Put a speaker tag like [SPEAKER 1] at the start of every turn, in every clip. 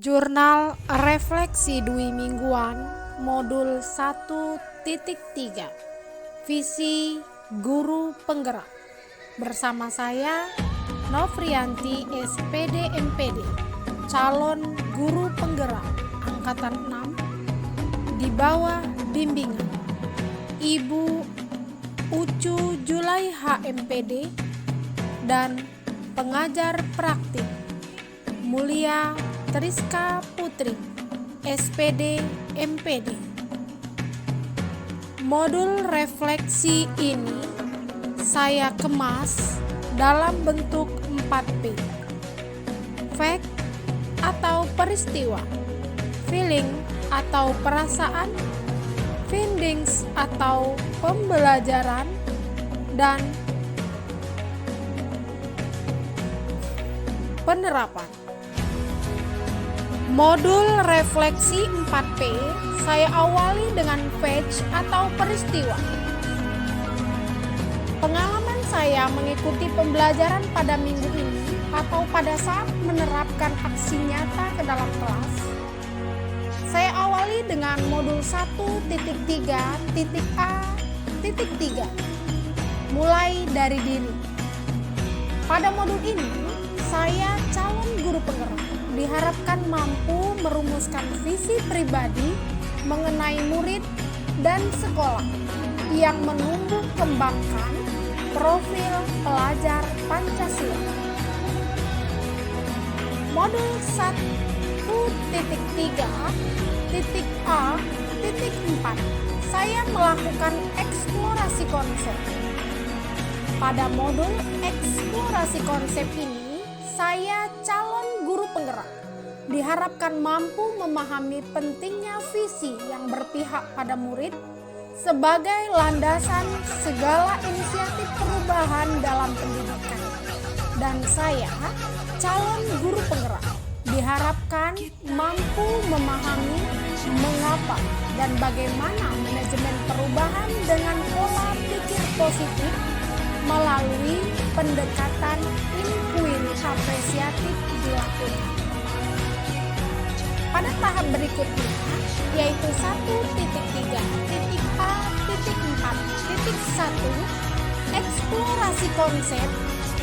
[SPEAKER 1] Jurnal Refleksi Dwi Mingguan Modul 1.3 Visi Guru Penggerak. Bersama saya Novrianti SPD MPD, calon guru penggerak angkatan 6 di bawah bimbingan Ibu Ucu Julaiha MPD dan pengajar praktik Mulia Triska Putri SPD MPD. Modul refleksi ini saya kemas dalam bentuk 4P. Fact atau peristiwa, feeling atau perasaan, findings atau pembelajaran, dan penerapan. Modul refleksi 4P saya awali dengan fetch atau peristiwa. Pengalaman saya mengikuti pembelajaran pada minggu ini atau pada saat menerapkan aksi nyata ke dalam kelas. Saya awali dengan modul 1.3.A.3 mulai dari diri. Pada modul ini saya calon guru penggerak diharapkan mampu merumuskan visi pribadi mengenai murid dan sekolah yang menumbuh kembangkan profil pelajar Pancasila. Modul 1.3.A.4 saya melakukan eksplorasi konsep. Pada modul eksplorasi konsep ini saya calon guru penggerak diharapkan mampu memahami pentingnya visi yang berpihak pada murid sebagai landasan segala inisiatif perubahan dalam pendidikan. Dan saya, calon guru penggerak, diharapkan mampu memahami mengapa dan bagaimana manajemen perubahan dengan pola pikir positif melalui pendekatan inquiry apresiatif dilakukan. Pada tahap berikutnya, yaitu 1.3.A.4.1 eksplorasi konsep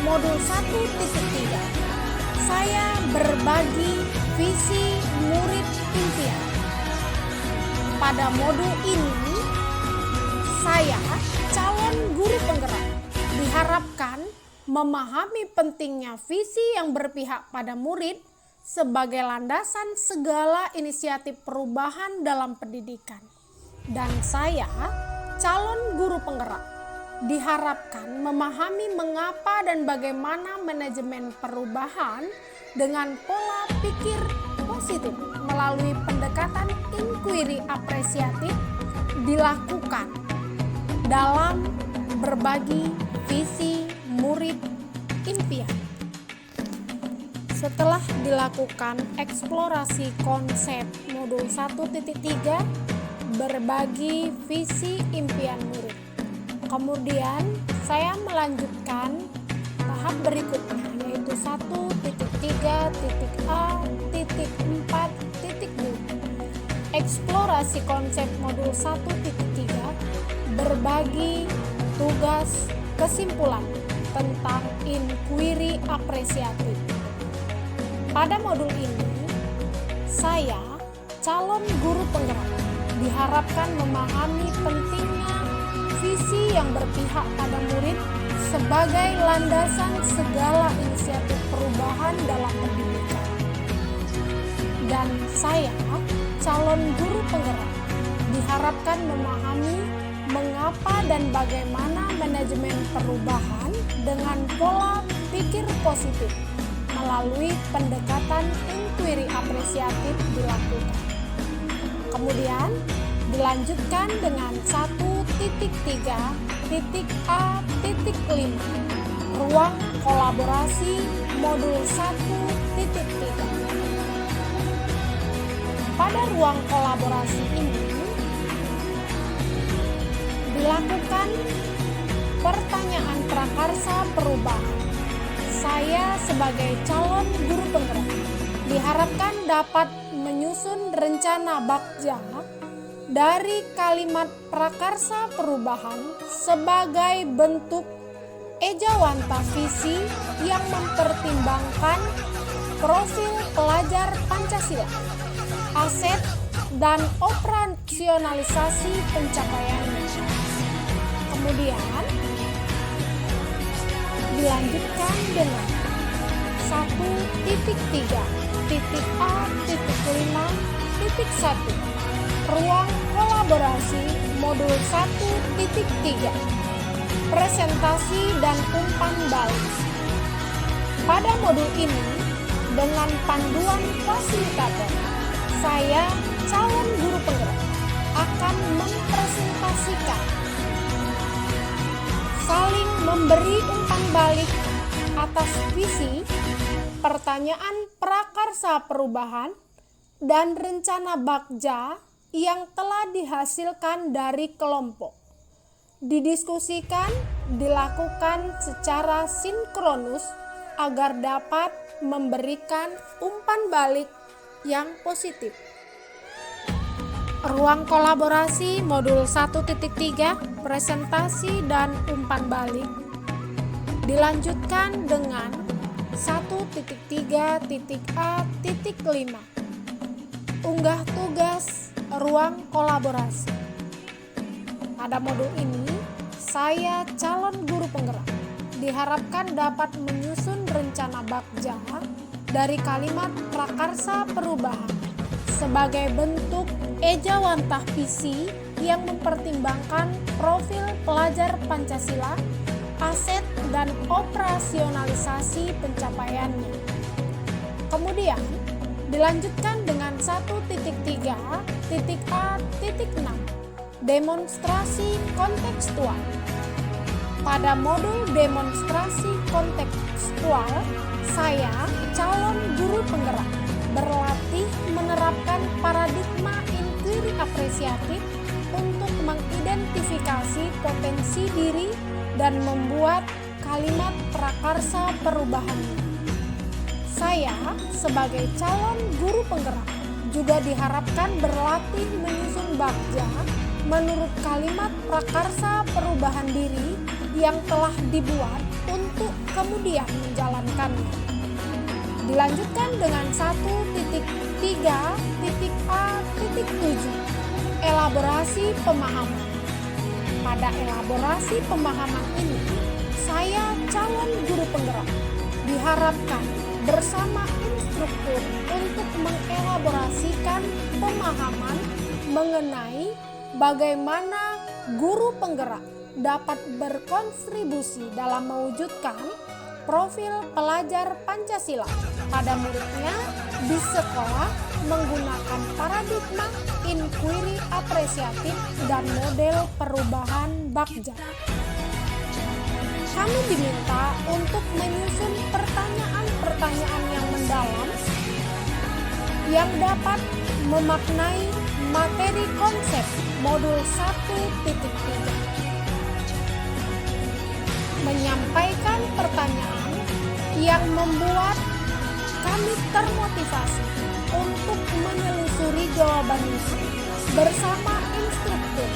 [SPEAKER 1] modul 1.3, saya berbagi visi murid impian. Pada modul ini, saya calon guru penggerak diharapkan memahami pentingnya visi yang berpihak pada murid sebagai landasan segala inisiatif perubahan dalam pendidikan. Dan saya, calon guru penggerak, diharapkan memahami mengapa dan bagaimana manajemen perubahan dengan pola pikir positif melalui pendekatan inquiry apresiatif dilakukan dalam berbagi visi murid impian. Setelah dilakukan eksplorasi konsep modul 1.3 berbagi visi impian murid, kemudian saya melanjutkan tahap berikutnya, yaitu 1.3.A.4.2 eksplorasi konsep modul 1.3 berbagi tugas kesimpulan tentang inquiry apresiatif. Pada modul ini, saya, calon guru penggerak, diharapkan memahami pentingnya visi yang berpihak pada murid sebagai landasan segala inisiatif perubahan dalam pendidikan. Dan saya, calon guru penggerak, diharapkan memahami mengapa dan bagaimana manajemen perubahan dengan pola pikir positif melalui pendekatan inquiry apresiatif dilakukan. Kemudian dilanjutkan dengan 1.3.A.5 ruang kolaborasi modul 1.3. Pada ruang kolaborasi ini dilakukan pertanyaan prakarsa perubahan. Saya sebagai calon guru penggerak diharapkan dapat menyusun rencana bagja dari kalimat prakarsa perubahan sebagai bentuk ejawanta visi yang mempertimbangkan profil pelajar Pancasila, aset dan operasionalisasi pencapaiannya. Kemudian dilanjutkan dengan 1.3.A.5.1 ruang kolaborasi modul 1.3 presentasi dan umpan balik. Pada modul ini, dengan panduan fasilitator, saya, calon guru penggerak, akan mempresentasikan, saling memberi umpan balik atas visi, pertanyaan prakarsa perubahan, dan rencana bagja yang telah dihasilkan dari kelompok. Didiskusikan, dilakukan secara sinkronus agar dapat memberikan umpan balik yang positif. Ruang kolaborasi modul 1.3 presentasi dan umpan balik dilanjutkan dengan 1.3.A.5 unggah tugas ruang kolaborasi. Pada modul ini, saya calon guru penggerak diharapkan dapat menyusun rencana bagja dari kalimat prakarsa perubahan sebagai bentuk ejawantah visi yang mempertimbangkan profil pelajar Pancasila, aset dan operasionalisasi pencapaiannya. Kemudian dilanjutkan dengan 1.3.A.6 demonstrasi kontekstual. Pada modul demonstrasi kontekstual, saya, calon guru penggerak, berlatih menerapkan paradigma inquiry apresiatif untuk mengidentifikasi potensi diri dan membuat kalimat prakarsa perubahannya. Saya, sebagai calon guru penggerak, juga diharapkan berlatih menyusun bagja menurut kalimat prakarsa perubahan diri yang telah dibuat untuk kemudian menjalankannya. Dilanjutkan dengan 1.3.A.7 elaborasi pemahaman. Pada elaborasi pemahaman ini, saya calon guru penggerak diharapkan bersama instruktur untuk mengelaborasikan pemahaman mengenai bagaimana guru penggerak dapat berkontribusi dalam mewujudkan profil pelajar Pancasila pada muridnya di sekolah menggunakan paradigma inquiry apresiatif dan model perubahan bagja. Kami diminta untuk menyusun pertanyaan-pertanyaan yang mendalam yang dapat memaknai materi konsep modul 1.3. Menyampaikan pertanyaan yang membuat kami termotivasi untuk menelusuri jawabannya bersama instruktur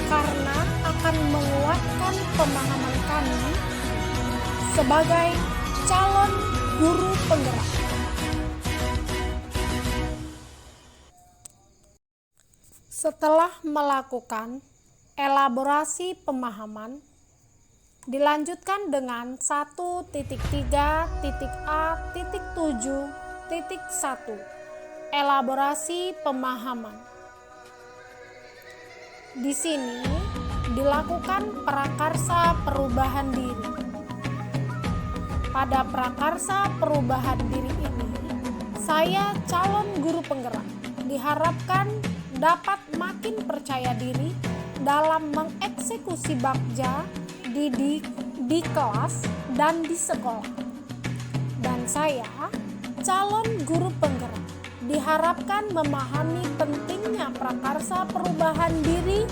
[SPEAKER 1] karena akan menguatkan pemahaman kami sebagai calon guru penggerak. Setelah melakukan elaborasi pemahaman, dilanjutkan dengan 1.3.A.7.1 elaborasi pemahaman. Di sini dilakukan prakarsa perubahan diri. Pada prakarsa perubahan diri ini, saya calon guru penggerak diharapkan dapat makin percaya diri dalam mengeksekusi bagja di kelas dan di sekolah. Dan saya, calon guru penggerak, diharapkan memahami pentingnya prakarsa perubahan diri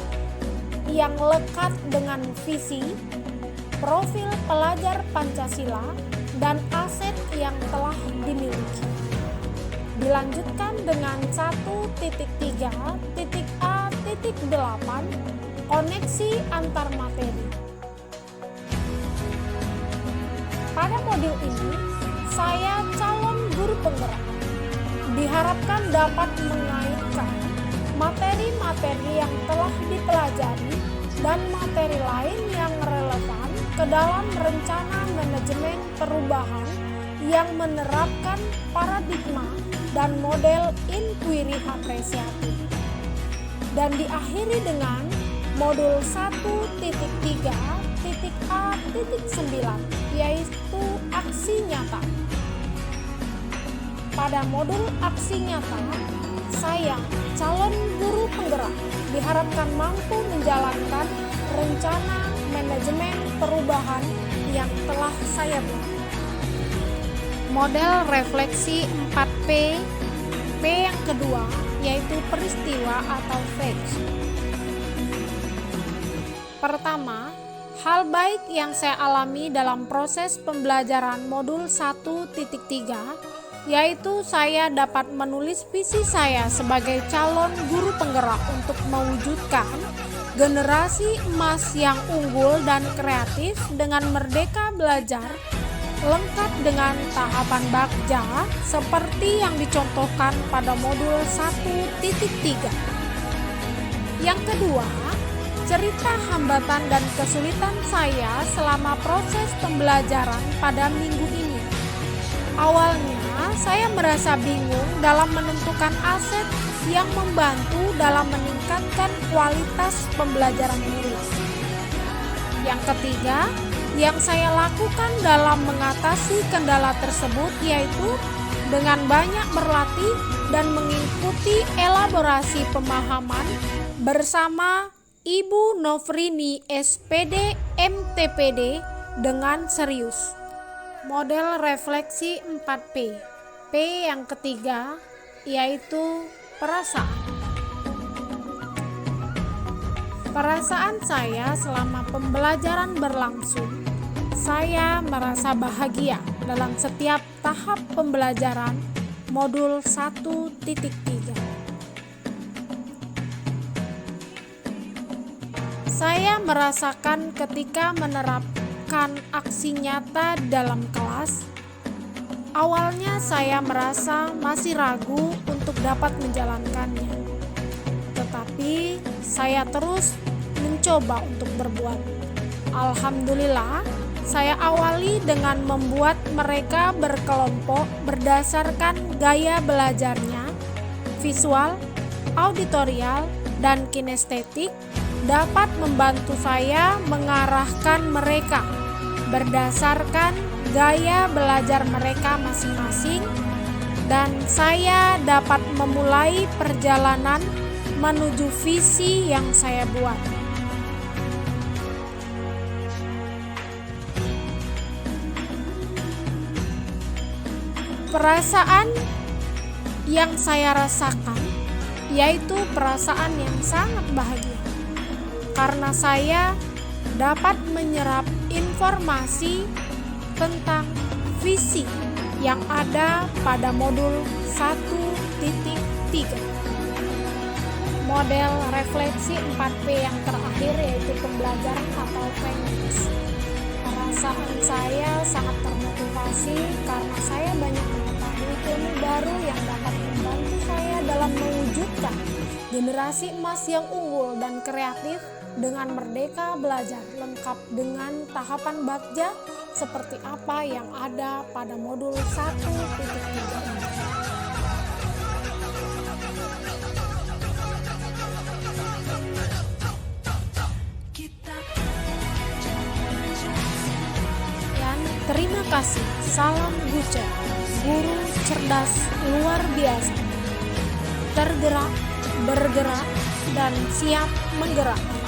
[SPEAKER 1] yang lekat dengan visi, profil pelajar Pancasila, dan aset yang telah dimiliki. Dilanjutkan dengan 1.3.A.8 koneksi antar materi. Pada modul ini, saya calon guru penggerak. Diharapkan dapat mengaitkan materi-materi yang telah dipelajari dan materi lain yang relevan ke dalam rencana manajemen perubahan yang menerapkan paradigma dan model inquiry apresiatif. Dan diakhiri dengan modul 1.3.A.9 yaitu aksi nyata. Pada modul aksi nyata, saya, calon guru penggerak, diharapkan mampu menjalankan rencana manajemen perubahan yang telah saya buat. Model refleksi 4P, P yang kedua yaitu peristiwa atau facts. Pertama, hal baik yang saya alami dalam proses pembelajaran modul 1.3 yaitu saya dapat menulis visi saya sebagai calon guru penggerak untuk mewujudkan generasi emas yang unggul dan kreatif dengan merdeka belajar, lengkap dengan tahapan Bagja seperti yang dicontohkan pada modul 1.3. Yang kedua, cerita hambatan dan kesulitan saya selama proses pembelajaran pada minggu ini. Awalnya, saya merasa bingung dalam menentukan aset yang membantu dalam meningkatkan kualitas pembelajaran murid. Yang ketiga, yang saya lakukan dalam mengatasi kendala tersebut yaitu dengan banyak berlatih dan mengikuti elaborasi pemahaman bersama Ibu Novrini SPD MTPD dengan serius. Model refleksi 4P. P yang ketiga yaitu perasaan. Perasaan saya selama pembelajaran berlangsung. Saya merasa bahagia dalam setiap tahap pembelajaran modul 1.3. Saya merasakan ketika menerapkan aksi nyata dalam kelas. Awalnya saya merasa masih ragu untuk dapat menjalankannya. Tetapi saya terus mencoba untuk berbuat. Alhamdulillah, saya awali dengan membuat mereka berkelompok berdasarkan gaya belajarnya, visual, auditorial, dan kinestetik dapat membantu saya mengarahkan mereka berdasarkan gaya belajar mereka masing-masing, dan saya dapat memulai perjalanan menuju visi yang saya buat. Perasaan yang saya rasakan yaitu perasaan yang sangat bahagia karena saya dapat menyerap informasi tentang visi yang ada pada modul 1.3. Model refleksi 4P yang terakhir yaitu pembelajaran atau findings. Perasaan saya sangat termotivasi karena saya banyak mengetahui ilmu baru yang dapat membantu saya dalam mewujudkan generasi emas yang unggul dan kreatif dengan merdeka belajar, lengkap dengan tahapan Bagja seperti apa yang ada pada modul 1.3 ini. Dan terima kasih, salam Gucek, guru cerdas luar biasa, tergerak, bergerak, dan siap menggerakkan.